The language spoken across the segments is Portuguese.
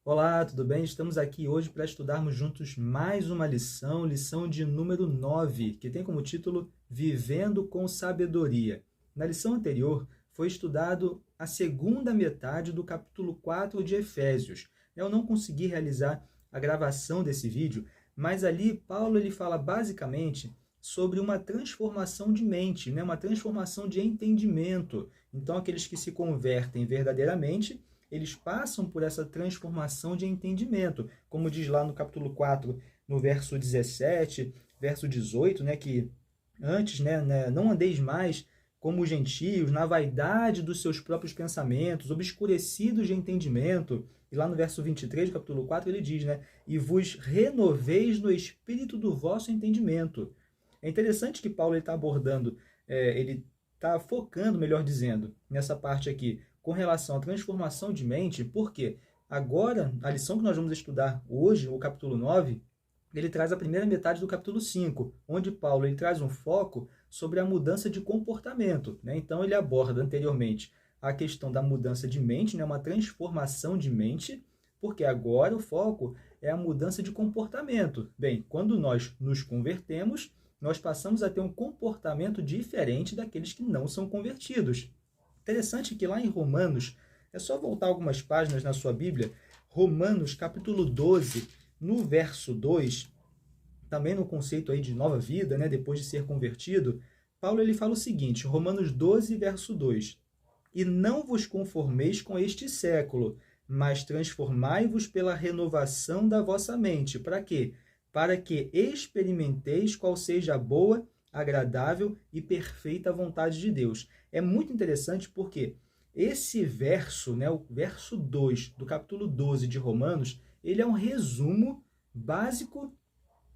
Olá, tudo bem? Estamos aqui hoje para estudarmos juntos mais uma lição de número 9, que tem como título Vivendo com Sabedoria. Na lição anterior foi estudado a segunda metade do capítulo 4 de Efésios. Eu não consegui realizar a gravação desse vídeo, mas ali Paulo ele fala basicamente sobre uma transformação de mente, uma transformação de entendimento. Então, aqueles que se convertem verdadeiramente eles passam por essa transformação de entendimento, como diz lá no capítulo 4, no verso 17, verso 18, que antes, não andeis mais como os gentios, na vaidade dos seus próprios pensamentos, obscurecidos de entendimento. E lá no verso 23 do capítulo 4 ele diz, e vos renoveis no espírito do vosso entendimento. É interessante que Paulo está abordando, ele está focando, melhor dizendo, nessa parte aqui, com relação à transformação de mente, porque agora, a lição que nós vamos estudar hoje, o capítulo 9, ele traz a primeira metade do capítulo 5, onde Paulo ele traz um foco sobre a mudança de comportamento. Então, ele aborda anteriormente a questão da mudança de mente, uma transformação de mente, porque agora o foco é a mudança de comportamento. Bem, quando nós nos convertemos, nós passamos a ter um comportamento diferente daqueles que não são convertidos. Interessante que lá em Romanos, é só voltar algumas páginas na sua Bíblia, Romanos capítulo 12, no verso 2, também no conceito aí de nova vida, depois de ser convertido, Paulo ele fala o seguinte, Romanos 12, verso 2, e não vos conformeis com este século, mas transformai-vos pela renovação da vossa mente. Para quê? Para que experimenteis qual seja a boa, agradável e perfeita vontade de Deus. É muito interessante porque esse verso, o verso 2 do capítulo 12 de Romanos, ele é um resumo básico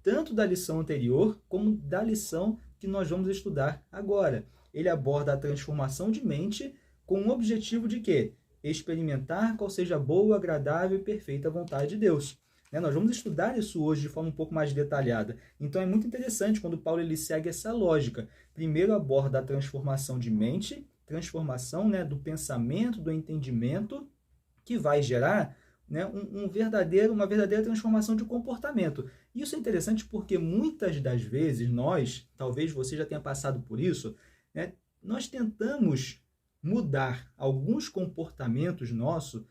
tanto da lição anterior como da lição que nós vamos estudar agora. Ele aborda a transformação de mente com o objetivo de quê? Experimentar qual seja a boa, agradável e perfeita vontade de Deus. Nós vamos estudar isso hoje de forma um pouco mais detalhada. Então é muito interessante quando Paulo ele segue essa lógica. Primeiro aborda a transformação de mente, transformação do pensamento, do entendimento, que vai gerar uma verdadeira transformação de comportamento. Isso é interessante porque muitas das vezes nós, talvez você já tenha passado por isso, nós tentamos mudar alguns comportamentos nossos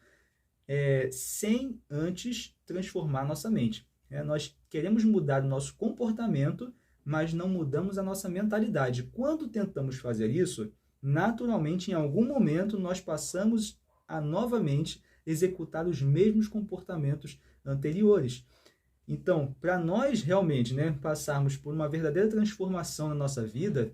sem antes transformar nossa mente. Nós queremos mudar o nosso comportamento, mas não mudamos a nossa mentalidade. Quando tentamos fazer isso, naturalmente, em algum momento, nós passamos a novamente executar os mesmos comportamentos anteriores. Então, para nós realmente passarmos por uma verdadeira transformação na nossa vida,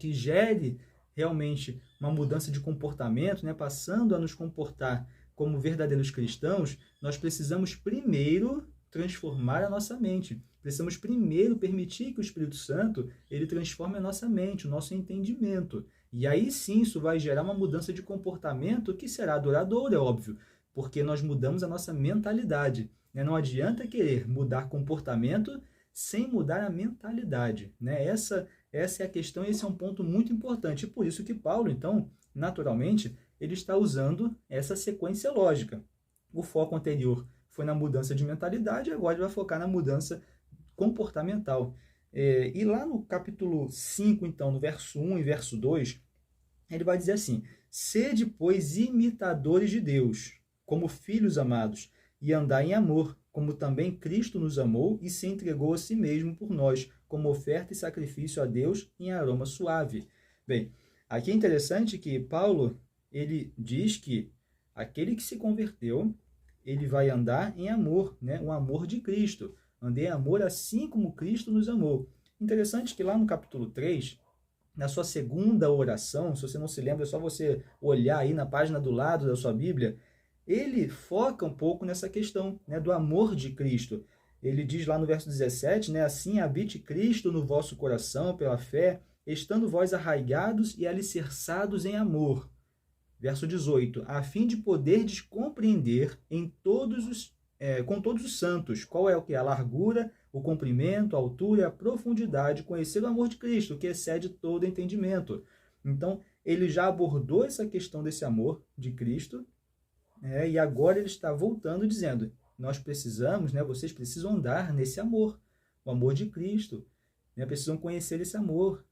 que gere realmente uma mudança de comportamento, passando a nos comportar como verdadeiros cristãos, nós precisamos primeiro transformar a nossa mente. Precisamos primeiro permitir que o Espírito Santo ele transforme a nossa mente, o nosso entendimento. E aí sim isso vai gerar uma mudança de comportamento que será duradoura, é óbvio, porque nós mudamos a nossa mentalidade. Não adianta querer mudar comportamento sem mudar a mentalidade. Essa é a questão e esse é um ponto muito importante. E por isso que Paulo, então, naturalmente, ele está usando essa sequência lógica. O foco anterior foi na mudança de mentalidade, agora ele vai focar na mudança comportamental. E lá no capítulo 5, então, no verso 1 e verso 2, ele vai dizer assim, sede, pois, imitadores de Deus, como filhos amados, e andai em amor, como também Cristo nos amou e se entregou a si mesmo por nós, como oferta e sacrifício a Deus em aroma suave. Bem, aqui é interessante que Paulo ele diz que aquele que se converteu, ele vai andar em amor, o amor de Cristo. Andei em amor assim como Cristo nos amou. Interessante que lá no capítulo 3, na sua segunda oração, se você não se lembra, é só você olhar aí na página do lado da sua Bíblia, ele foca um pouco nessa questão do amor de Cristo. Ele diz lá no verso 17, assim habite Cristo no vosso coração pela fé, estando vós arraigados e alicerçados em amor. Verso 18, a fim de poderdes compreender com todos os santos qual é o que é a largura, o comprimento, a altura e a profundidade, conhecer o amor de Cristo, que excede todo entendimento. Então, ele já abordou essa questão desse amor de Cristo, E agora ele está voltando dizendo, nós precisamos, né, vocês precisam andar nesse amor, o amor de Cristo, né, precisam conhecer esse amor,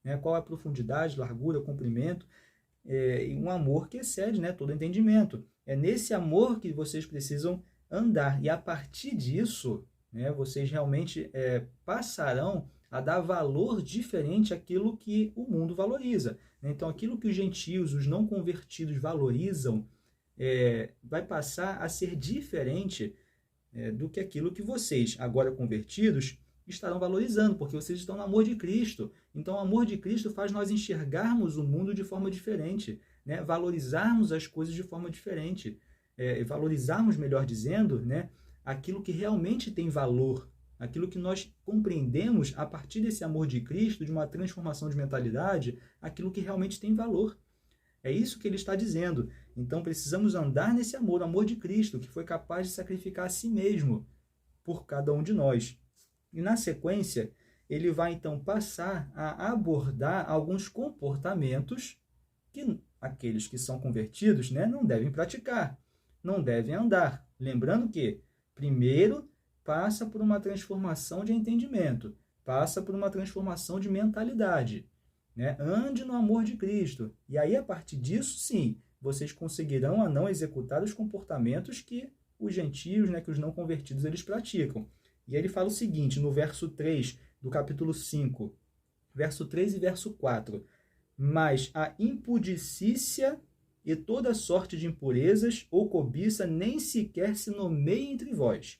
né, qual a profundidade, largura, comprimento, e um amor que excede, né, todo entendimento. É nesse amor que vocês precisam andar, e a partir disso, né, vocês realmente passarão a dar valor diferente àquilo que o mundo valoriza. Então, aquilo que os gentios, os não convertidos valorizam, vai passar a ser diferente do que aquilo que vocês, agora convertidos, estarão valorizando, porque vocês estão no amor de Cristo. Então, o amor de Cristo faz nós enxergarmos o mundo de forma diferente, né? Valorizarmos as coisas de forma diferente, valorizarmos, melhor dizendo, né? Aquilo que realmente tem valor, aquilo que nós compreendemos a partir desse amor de Cristo, de uma transformação de mentalidade, aquilo que realmente tem valor. É isso que ele está dizendo. Então precisamos andar nesse amor, o amor de Cristo, que foi capaz de sacrificar a si mesmo por cada um de nós. E na sequência, ele vai então passar a abordar alguns comportamentos que aqueles que são convertidos, né, não devem praticar, não devem andar. Lembrando que, primeiro, passa por uma transformação de entendimento, passa por uma transformação de mentalidade. Né? Ande no amor de Cristo. E aí, a partir disso, sim, vocês conseguirão a não executar os comportamentos que os gentios, né, que os não convertidos, eles praticam. E aí ele fala o seguinte, no verso 3 do capítulo 5, verso 3 e verso 4. Mas a impudicícia e toda sorte de impurezas ou cobiça nem sequer se nomeia entre vós,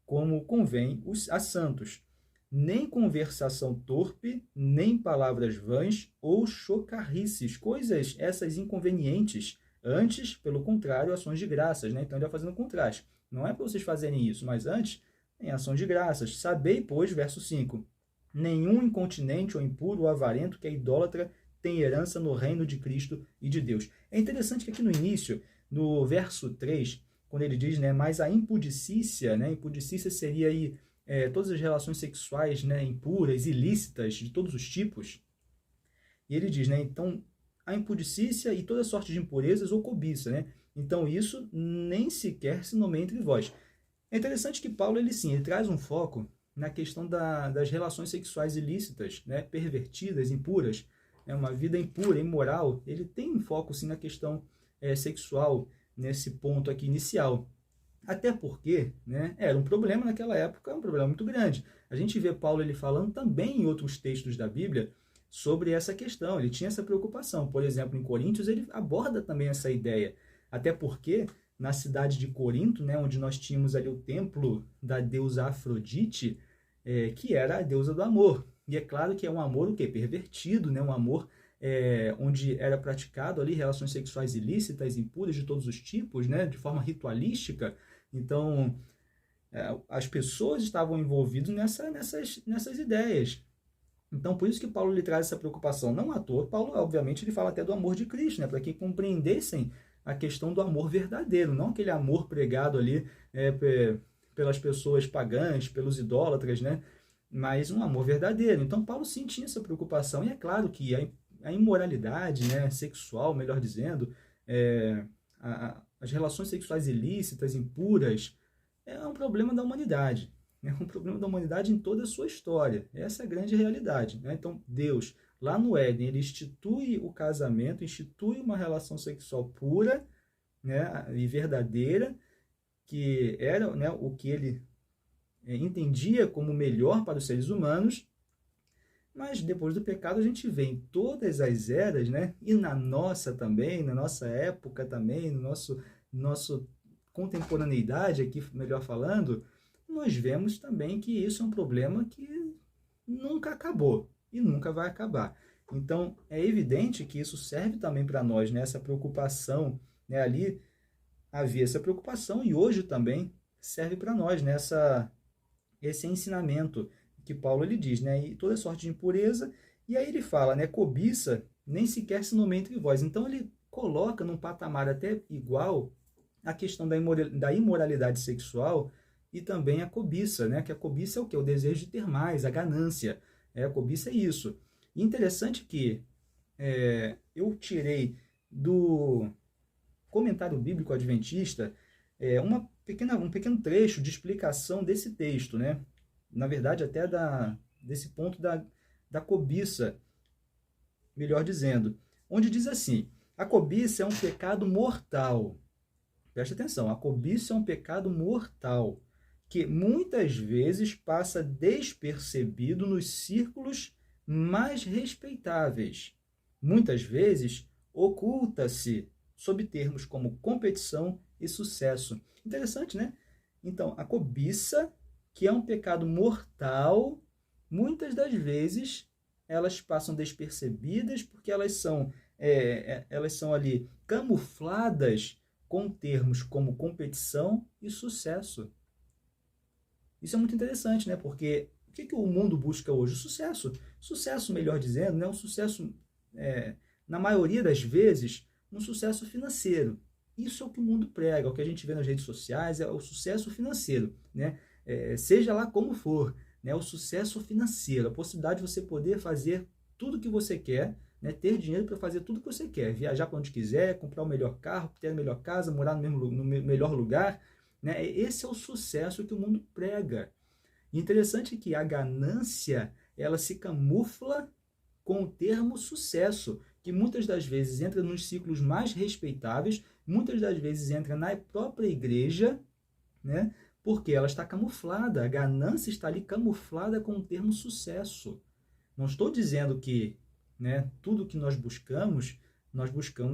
como convém a santos, nem conversação torpe, nem palavras vãs ou chocarrices, coisas essas inconvenientes, antes, pelo contrário, ações de graças, né? Então ele vai fazendo um contraste. Não é para vocês fazerem isso, mas antes, em ações de graças. Sabei, pois, verso 5, nenhum incontinente ou impuro ou avarento que é idólatra tem herança no reino de Cristo e de Deus. É interessante que aqui no início, no verso 3, quando ele diz, né, mas a impudicícia, né, impudicícia seria aí todas as relações sexuais, né, impuras, ilícitas, de todos os tipos. E ele diz, né, então, a impudicícia e toda sorte de impurezas ou cobiça, né? Então, isso nem sequer se nomeia entre vós. É interessante que Paulo, ele traz um foco na questão das relações sexuais ilícitas, né, pervertidas, impuras, né, uma vida impura, imoral. Ele tem um foco, sim, na questão sexual, nesse ponto aqui inicial. Até porque, né, era um problema naquela época, um problema muito grande. A gente vê Paulo ele falando também em outros textos da Bíblia sobre essa questão. Ele tinha essa preocupação. Por exemplo, em Coríntios, ele aborda também essa ideia. Até porque, na cidade de Corinto, né, onde nós tínhamos ali o templo da deusa Afrodite, que era a deusa do amor. E é claro que é um amor o quê? Pervertido, né? Um amor onde era praticado ali relações sexuais ilícitas, impuras de todos os tipos, né? De forma ritualística. Então, as pessoas estavam envolvidas nessas ideias. Então, por isso que Paulo lhe traz essa preocupação. Não à toa, Paulo, obviamente, ele fala até do amor de Cristo, né? Para que compreendessem a questão do amor verdadeiro, não aquele amor pregado ali pelas pessoas pagãs, pelos idólatras, né? Mas um amor verdadeiro. Então, Paulo sim tinha essa preocupação. E é claro que a imoralidade, né, sexual, melhor dizendo, as relações sexuais ilícitas, impuras, é um problema da humanidade. É um problema da humanidade em toda a sua história. Essa é a grande realidade. Né? Então, Deus, lá no Éden, ele institui o casamento, institui uma relação sexual pura, né, e verdadeira, que era, né, o que ele entendia como melhor para os seres humanos. Mas depois do pecado a gente vê em todas as eras, né? E na nossa também, na nossa época também, no nosso contemporaneidade aqui, melhor falando, nós vemos também que isso é um problema que nunca acabou e nunca vai acabar. Então, é evidente que isso serve também para nós, né? Essa preocupação, né? Ali havia essa preocupação e hoje também serve para nós, né? Esse ensinamento que Paulo ele diz, né? E toda sorte de impureza, e aí ele fala, né? Cobiça nem sequer se nomeia entre vós. Então ele coloca num patamar até igual a questão da imoralidade sexual e também a cobiça, né? Que a cobiça é o quê? O desejo de ter mais, a ganância. A cobiça é isso. E interessante que eu tirei comentário bíblico adventista um pequeno trecho de explicação desse texto, né? Na verdade, até desse ponto da cobiça, melhor dizendo, onde diz assim: a cobiça é um pecado mortal. Preste atenção, a cobiça é um pecado mortal, que muitas vezes passa despercebido nos círculos mais respeitáveis. Muitas vezes oculta-se sob termos como competição e sucesso. Interessante, né? Então, a cobiça, que é um pecado mortal, muitas das vezes elas passam despercebidas porque elas são ali camufladas com termos como competição e sucesso. Isso é muito interessante, né? Porque o que o mundo busca hoje? O sucesso. Sucesso, melhor dizendo, né? Um sucesso, na maioria das vezes, um sucesso financeiro. Isso é o que o mundo prega, o que a gente vê nas redes sociais, é o sucesso financeiro, né? Seja lá como for, né? O sucesso financeiro, a possibilidade de você poder fazer tudo o que você quer, né, ter dinheiro para fazer tudo o que você quer, viajar para onde quiser, comprar o melhor carro, ter a melhor casa, morar no melhor lugar, né? Esse é o sucesso que o mundo prega. E interessante que a ganância, ela se camufla com o termo sucesso, que muitas das vezes entra nos ciclos mais respeitáveis, muitas das vezes entra na própria igreja, né? Porque ela está camuflada, a ganância está ali camuflada com o termo sucesso. Não estou dizendo que, né, tudo que nós buscamos,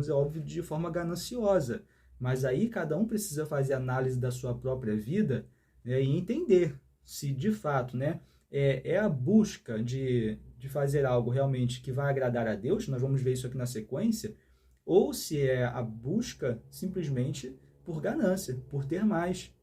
é óbvio de forma gananciosa, mas aí cada um precisa fazer análise da sua própria vida, né, e entender se de fato, né, é a busca de fazer algo realmente que vai agradar a Deus, nós vamos ver isso aqui na sequência, ou se é a busca simplesmente por ganância, por ter mais.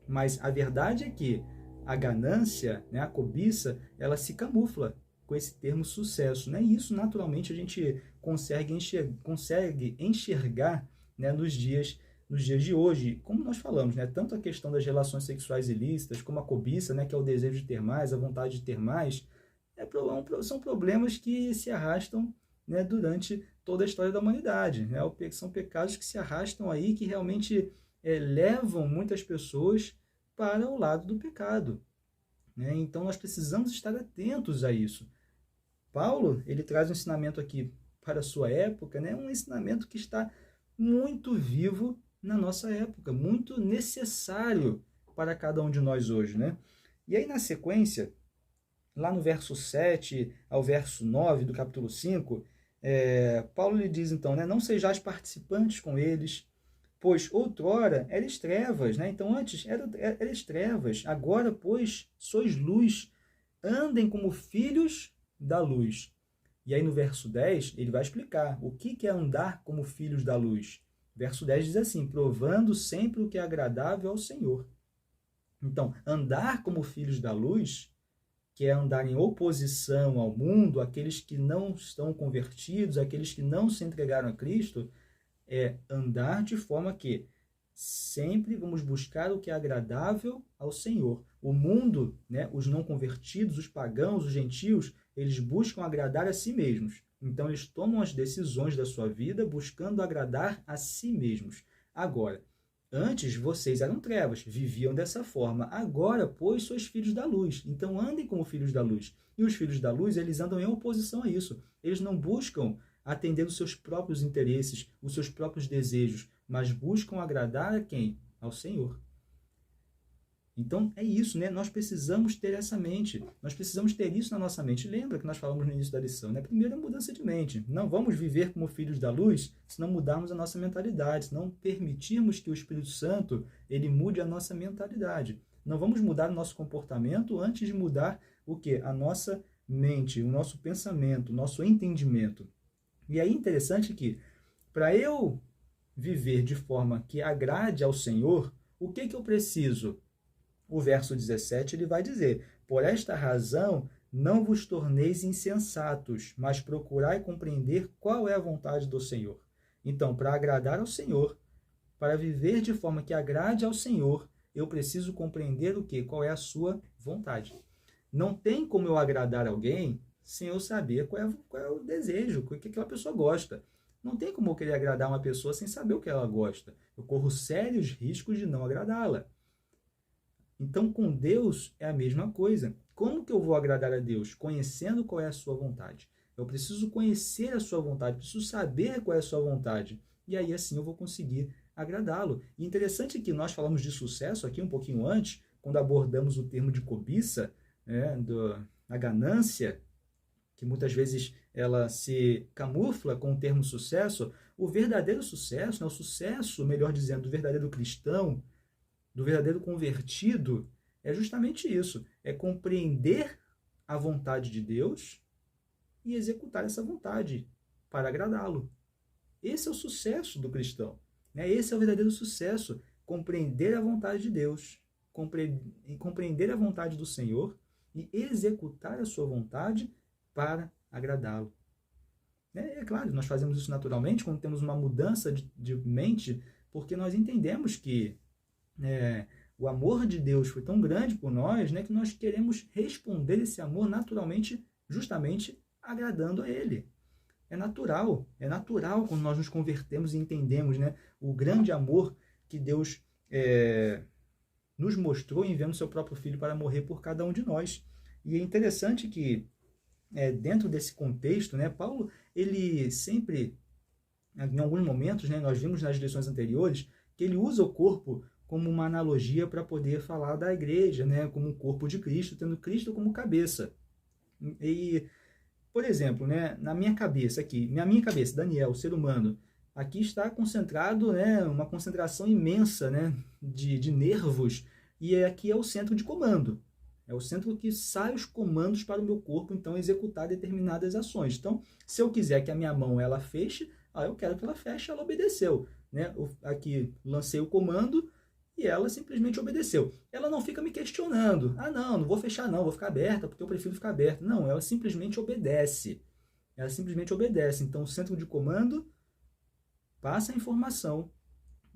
Mas a verdade é que a ganância, né, a cobiça, ela se camufla com esse termo sucesso, né? E isso naturalmente a gente consegue enxergar, né, nos dias de hoje, como nós falamos, né? Tanto a questão das relações sexuais ilícitas, como a cobiça, né, que é o desejo de ter mais, a vontade de ter mais, são problemas que se arrastam, né, durante toda a história da humanidade, né? São pecados que se arrastam aí, que realmente levam muitas pessoas para o lado do pecado, né? Então nós precisamos estar atentos a isso. Paulo, ele traz um ensinamento aqui para a sua época, né? Um ensinamento que está muito vivo na nossa época, muito necessário para cada um de nós hoje, né? E aí, na sequência, lá no verso 7 ao verso 9 do capítulo 5, Paulo lhe diz então, né? Não sejais participantes com eles, pois outrora eres trevas, né? Então antes eres trevas, agora, pois, sois luz, andem como filhos da luz. E aí no verso 10, ele vai explicar o que é andar como filhos da luz. Verso 10 diz assim: provando sempre o que é agradável ao Senhor. Então, andar como filhos da luz, que é andar em oposição ao mundo, aqueles que não estão convertidos, aqueles que não se entregaram a Cristo, é andar de forma que sempre vamos buscar o que é agradável ao Senhor. O mundo, né, os não convertidos, os pagãos, os gentios, eles buscam agradar a si mesmos. Então, eles tomam as decisões da sua vida buscando agradar a si mesmos. Agora, antes vocês eram trevas, viviam dessa forma. Agora, pois, sois filhos da luz. Então, andem como filhos da luz. E os filhos da luz, eles andam em oposição a isso. Eles não buscam atender os seus próprios interesses, os seus próprios desejos, mas buscam agradar a quem? Ao Senhor. Então, é isso, né? Nós precisamos ter essa mente. Nós precisamos ter isso na nossa mente. Lembra que nós falamos no início da lição, né? Primeiro, a mudança de mente. Não vamos viver como filhos da luz se não mudarmos a nossa mentalidade, se não permitirmos que o Espírito Santo ele mude a nossa mentalidade. Não vamos mudar o nosso comportamento antes de mudar o quê? A nossa mente, o nosso pensamento, o nosso entendimento. E aí, interessante que, para eu viver de forma que agrade ao Senhor, o que eu preciso? O verso 17 ele vai dizer: por esta razão não vos torneis insensatos, mas procurai compreender qual é a vontade do Senhor. Então, para agradar ao Senhor, para viver de forma que agrade ao Senhor, eu preciso compreender o quê? Qual é a sua vontade. Não tem como eu agradar alguém sem eu saber qual é o desejo, o que aquela pessoa gosta. Não tem como eu querer agradar uma pessoa sem saber o que ela gosta. Eu corro sérios riscos de não agradá-la. Então, com Deus é a mesma coisa. Como que eu vou agradar a Deus? Conhecendo qual é a sua vontade. Eu preciso conhecer a sua vontade, preciso saber qual é a sua vontade. E aí, assim, eu vou conseguir agradá-lo. E interessante que nós falamos de sucesso aqui um pouquinho antes, quando abordamos o termo de cobiça, né, da ganância, que muitas vezes ela se camufla com o termo sucesso. O verdadeiro sucesso, né, o sucesso, melhor dizendo, do verdadeiro cristão, do verdadeiro convertido, é justamente isso, é compreender a vontade de Deus e executar essa vontade para agradá-lo. Esse é o sucesso do cristão, né? Esse é o verdadeiro sucesso, compreender a vontade de Deus, compreender a vontade do Senhor e executar a sua vontade para agradá-lo. É claro, nós fazemos isso naturalmente quando temos uma mudança de mente, porque nós entendemos que o amor de Deus foi tão grande por nós, né, que nós queremos responder esse amor naturalmente, justamente agradando a Ele. É natural quando nós nos convertemos e entendemos, né, o grande amor que Deus nos mostrou enviando seu próprio Filho para morrer por cada um de nós. E é interessante que, dentro desse contexto, né, Paulo, ele sempre, em alguns momentos, né, nós vimos nas lições anteriores, que ele usa o corpo como uma analogia para poder falar da igreja, né, como um corpo de Cristo, tendo Cristo como cabeça. E, por exemplo, né, na minha cabeça aqui, Daniel, ser humano, aqui está concentrado, né, uma concentração imensa, né, de nervos, e aqui é o centro de comando. É o centro que sai os comandos para o meu corpo, então, executar determinadas ações. Então, se eu quiser que a minha mão ela feche, eu quero que ela feche, ela obedeceu. Né? Aqui lancei o comando, e ela simplesmente obedeceu. Ela não fica me questionando. Não vou fechar não, vou ficar aberta, porque eu prefiro ficar aberta. Não, ela simplesmente obedece. Ela simplesmente obedece. Então, o centro de comando passa a informação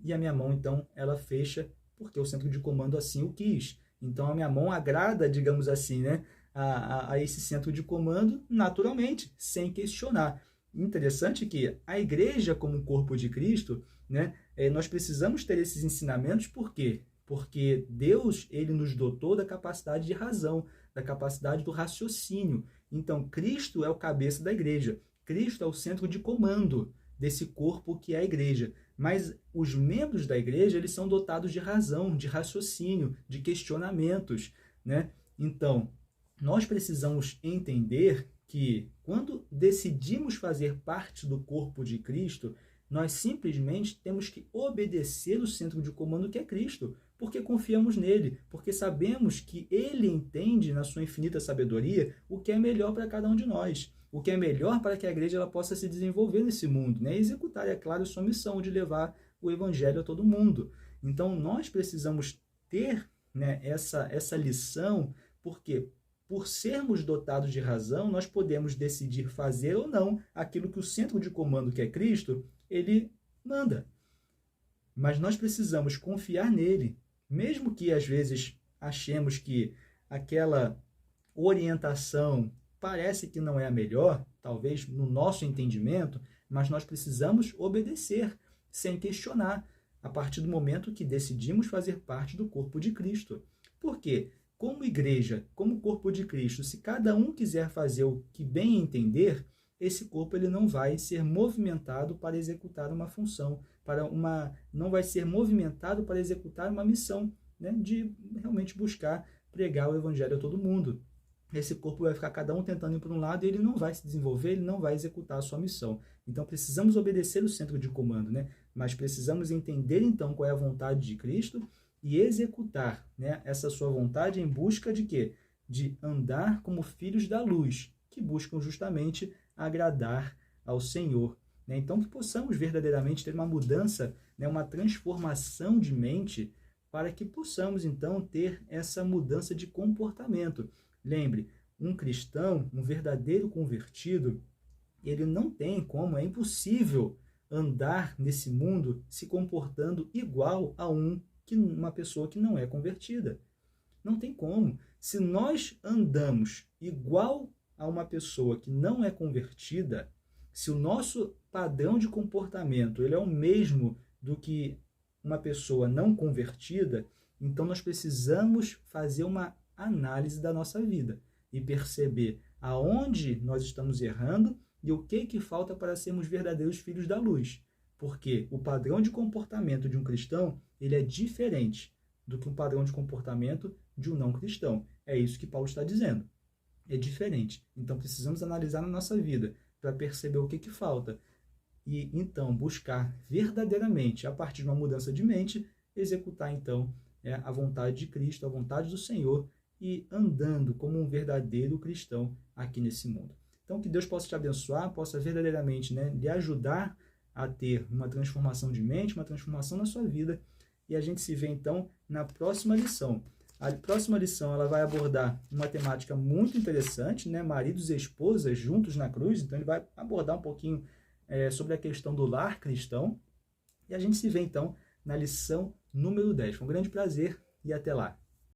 e a minha mão, então, ela fecha, porque o centro de comando assim o quis. Então, a minha mão agrada, digamos assim, né, a esse centro de comando naturalmente, sem questionar. Interessante que a igreja, como corpo de Cristo, né, nós precisamos ter esses ensinamentos, por quê? Porque Deus, ele nos dotou da capacidade de razão, da capacidade do raciocínio. Então, Cristo é o cabeça da igreja. Cristo é o centro de comando desse corpo que é a igreja. Mas os membros da igreja, eles são dotados de razão, de raciocínio, de questionamentos, né? Então, nós precisamos entender que quando decidimos fazer parte do corpo de Cristo, nós simplesmente temos que obedecer o centro de comando que é Cristo, porque confiamos nele, porque sabemos que ele entende, na sua infinita sabedoria, o que é melhor para cada um de nós, o que é melhor para que a igreja ela possa se desenvolver nesse mundo, né? E executar, é claro, a sua missão de levar o evangelho a todo mundo. Então, nós precisamos ter, né, essa lição, porque por sermos dotados de razão, nós podemos decidir fazer ou não aquilo que o centro de comando, que é Cristo, ele manda. Mas nós precisamos confiar nele, mesmo que às vezes achemos que aquela orientação parece que não é a melhor, talvez no nosso entendimento, mas nós precisamos obedecer, sem questionar, a partir do momento que decidimos fazer parte do corpo de Cristo. Por quê? Como igreja, como corpo de Cristo, se cada um quiser fazer o que bem entender, esse corpo ele não vai ser movimentado para executar uma função, não vai ser movimentado para executar uma missão, né, de realmente buscar pregar o evangelho a todo mundo. Esse corpo vai ficar cada um tentando ir para um lado e ele não vai se desenvolver, ele não vai executar a sua missão. Então precisamos obedecer o centro de comando, né? Mas precisamos entender então qual é a vontade de Cristo e executar, né, essa sua vontade em busca de quê? De andar como filhos da luz, que buscam justamente agradar ao Senhor. Né? Então que possamos verdadeiramente ter uma mudança, né, uma transformação de mente, para que possamos então ter essa mudança de comportamento. Lembre, um cristão, um verdadeiro convertido, ele não tem como, é impossível andar nesse mundo se comportando igual a uma pessoa que não é convertida. Não tem como. Se nós andamos igual a uma pessoa que não é convertida, Se o nosso padrão de comportamento ele é o mesmo do que uma pessoa não convertida, então nós precisamos fazer uma análise da nossa vida e perceber aonde nós estamos errando e o que falta para sermos verdadeiros filhos da luz. Porque o padrão de comportamento de um cristão ele é diferente do que um padrão de comportamento de um não cristão. É isso que Paulo está dizendo. É diferente. Então precisamos analisar na nossa vida para perceber o que falta e então buscar verdadeiramente, a partir de uma mudança de mente, executar então a vontade de Cristo, a vontade do Senhor e andando como um verdadeiro cristão aqui nesse mundo. Então que Deus possa te abençoar, possa verdadeiramente lhe ajudar a ter uma transformação de mente, uma transformação na sua vida, e a gente se vê então na próxima lição. A próxima lição ela vai abordar uma temática muito interessante, maridos e esposas juntos na cruz, então ele vai abordar um pouquinho sobre a questão do lar cristão, e a gente se vê então na lição número 10. Foi um grande prazer e até lá.